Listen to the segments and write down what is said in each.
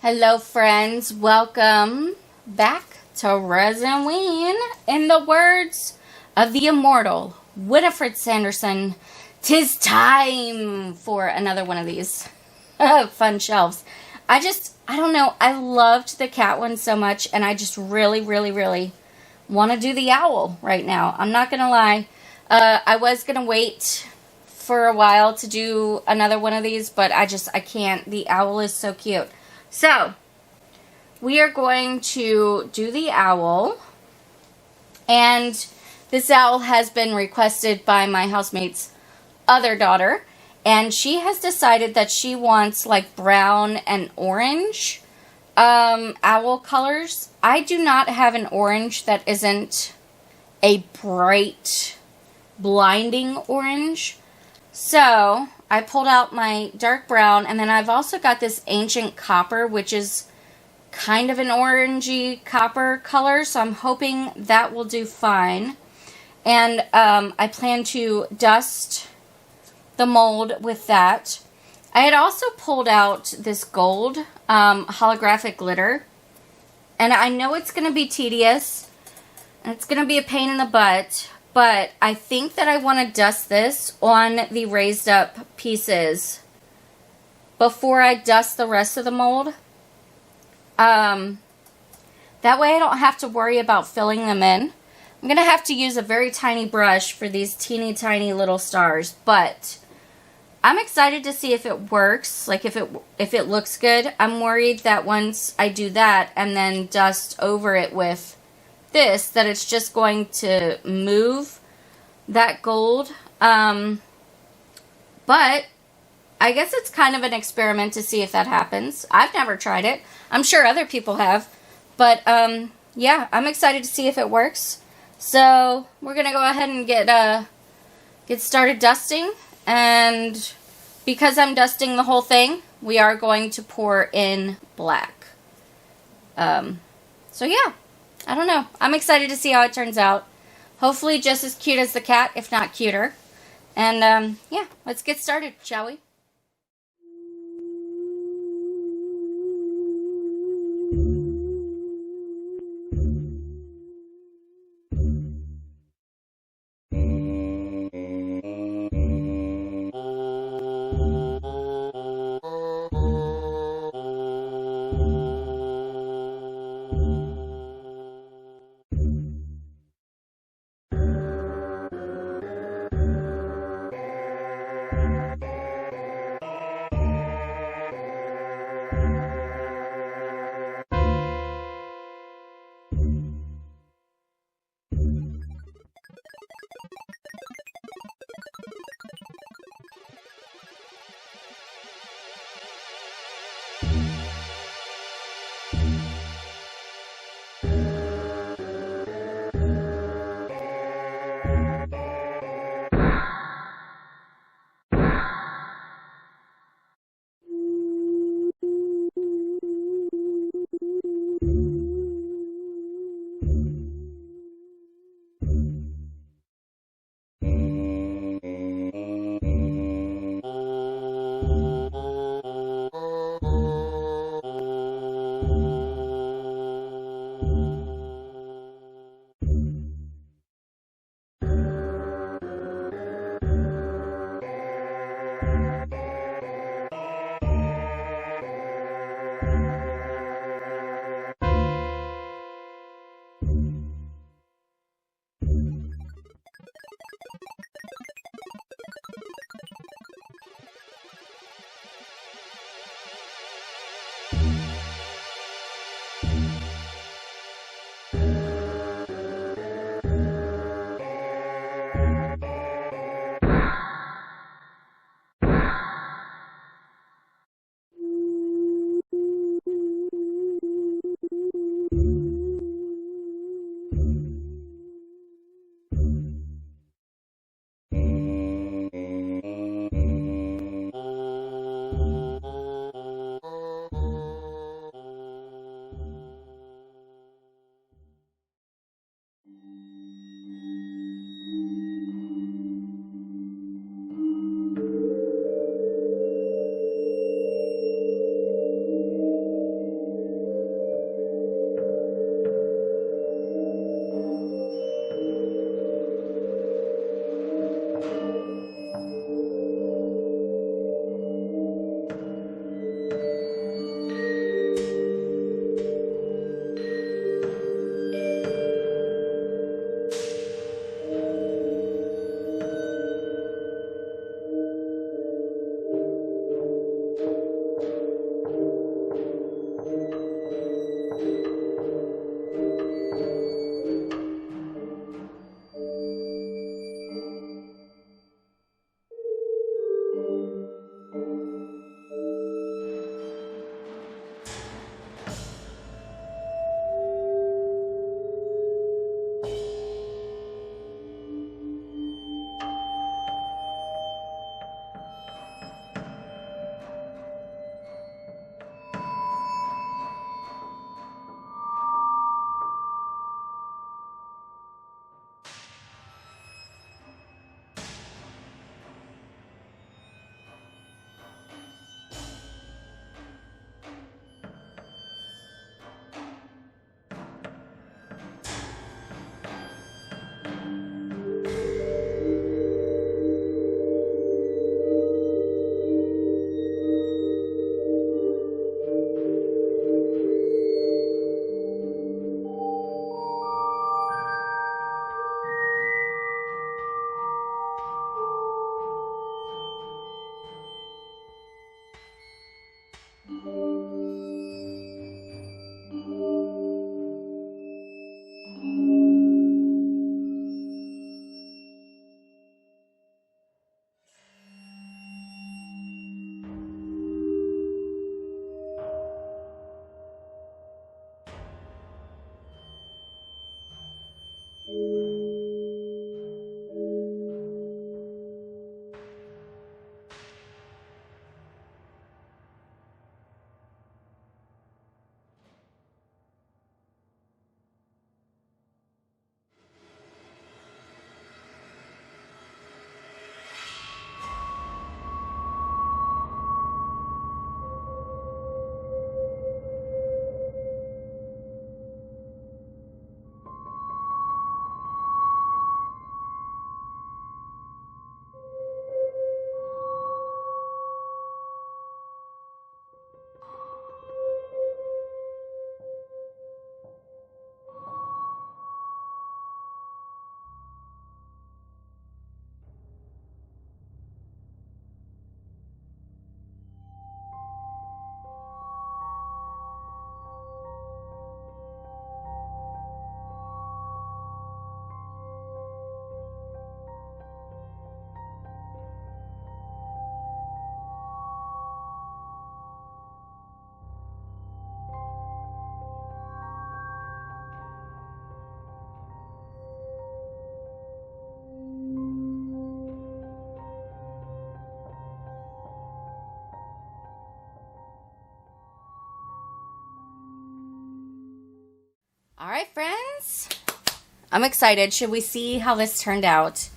Hello friends, welcome back to Resinween. In the words of the immortal Winifred Sanderson, 'tis time for another one of these fun shelves. I don't know, I loved the cat one so much, and I just really want to do the owl right now. I'm not gonna lie, I was gonna wait for a while to do another one of these, but I can't. The owl is so cute. So, we are going to do the owl, and this owl has been requested by my housemate's other daughter, and she has decided that she wants like brown and orange owl colors. I do not have an orange that isn't a bright, blinding orange, so I pulled out my dark brown, and then I've also got this ancient copper, which is kind of an orangey copper color, so I'm hoping that will do fine. And I plan to dust the mold with that. I had also pulled out this gold holographic glitter, and I know it's going to be tedious, and it's going to be a pain in the butt, but I think that I want to dust this on the raised up pieces before I dust the rest of the mold. That way I don't have to worry about filling them in. I'm going to have to use a very tiny brush for these teeny tiny little stars, but I'm excited to see if it works, like if it looks good. I'm worried that once I do that and then dust over it with this, that it's just going to move that gold. But I guess it's kind of an experiment to see if that happens. I've never tried it. I'm sure other people have. But yeah, I'm excited to see if it works. So we're gonna go ahead and get started dusting. And because I'm dusting the whole thing, we are going to pour in black. So yeah, I don't know. I'm excited to see how it turns out. Hopefully just as cute as the cat, if not cuter. And yeah, let's get started, shall we? All right, friends. I'm excited. Should we see how this turned out?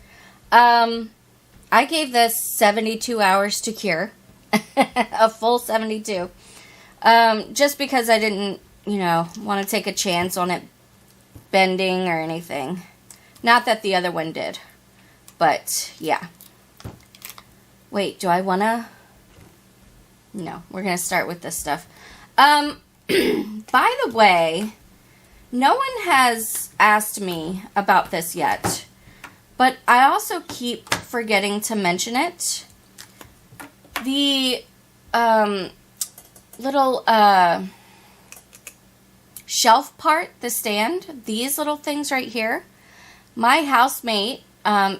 I gave this 72 hours to cure. A full 72. Just because I didn't, want to take a chance on it bending or anything. Not that the other one did. But, yeah. Wait, do I want to? No, we're going to start with this stuff. By the way, no one has asked me about this yet, but I also keep forgetting to mention it. The little shelf part, the stand, these little things right here, my housemate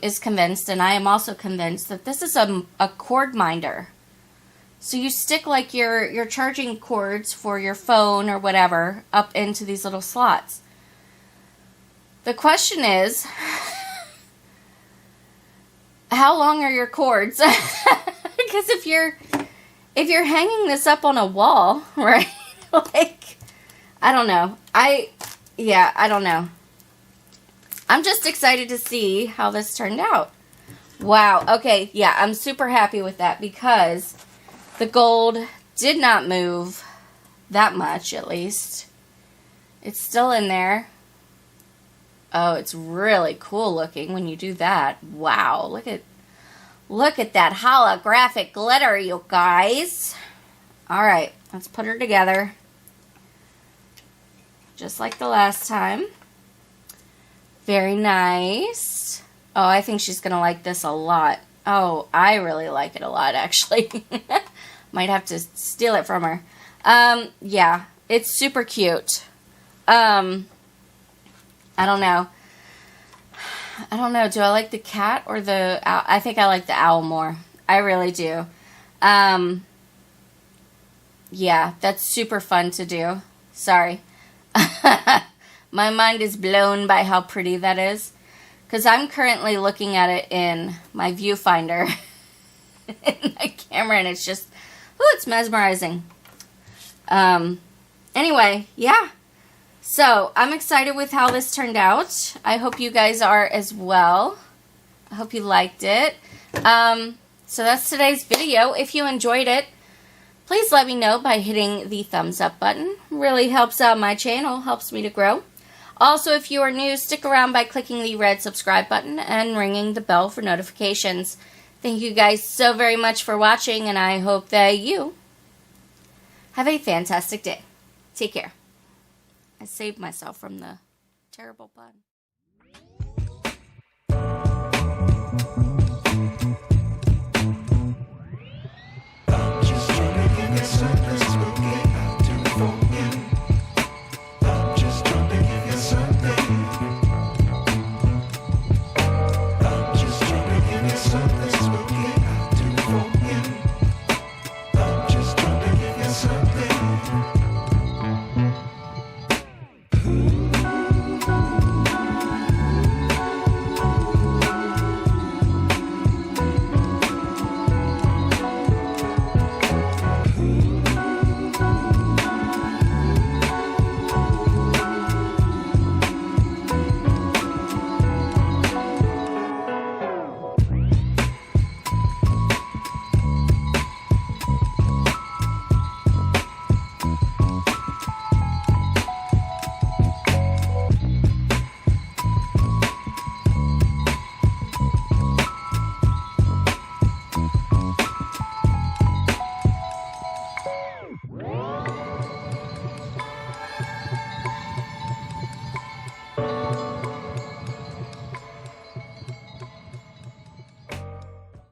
is convinced, and I am also convinced, that this is a cord minder. So you stick like your charging cords for your phone or whatever up into these little slots. The question is, how long are your cords? Because if you're hanging this up on a wall, right? Like, I don't know. I don't know. I'm just excited to see how this turned out. Wow. Okay. Yeah, I'm super happy with that because the gold did not move that much, at least. It's still in there. Oh, it's really cool looking when you do that. Wow, look at that holographic glitter, you guys. All right, let's put her together. Just like the last time. Very nice. Oh, I think she's going to like this a lot. Oh, I really like it a lot, actually. Might have to steal it from her. Yeah, it's super cute. I don't know. Do I like the cat or the owl? I think I like the owl more. I really do. Yeah, that's super fun to do. Sorry. My mind is blown by how pretty that is. Because I'm currently looking at it in my viewfinder. In my camera, and it's just, oh, it's mesmerizing. Anyway, yeah. So, I'm excited with how this turned out. I hope you guys are as well. I hope you liked it. So that's today's video. If you enjoyed it, please let me know by hitting the thumbs up button. Really helps out my channel, helps me to grow. Also, if you are new, stick around by clicking the red subscribe button and ringing the bell for notifications. Thank you guys so very much for watching, and I hope that you have a fantastic day. Take care. I saved myself from the terrible pun.